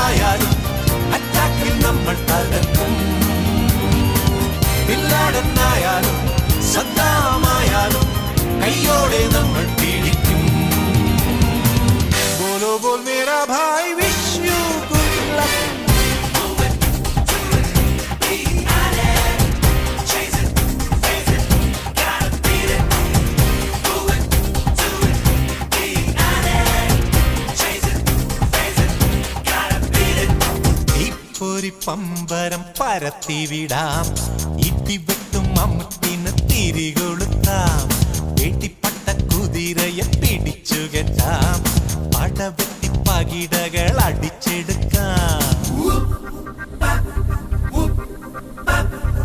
ആരായാലും അറ്റാക്കിൽ നമ്മൾ തകർക്കും. ബില്ലാടനായാലും സദ്ദാമായാലും കയ്യോടെ നമ്മൾ പീഡിക്കും. ബോലോ ബോൽ മേരാ ഭായ് വിഷ് യു ഗുഡ് ലക്ക്. ഒരു പമ്പരം പരത്തിവിടാം, ഇടിവെട്ടും അമ്മത്തിന് തിരികൊളുത്താം. വെട്ടിപ്പട്ട കുതിരയെ പിടിച്ചു കെട്ടാം, പടവെട്ടി പകിടകൾ അടിച്ചെടുക്കാം.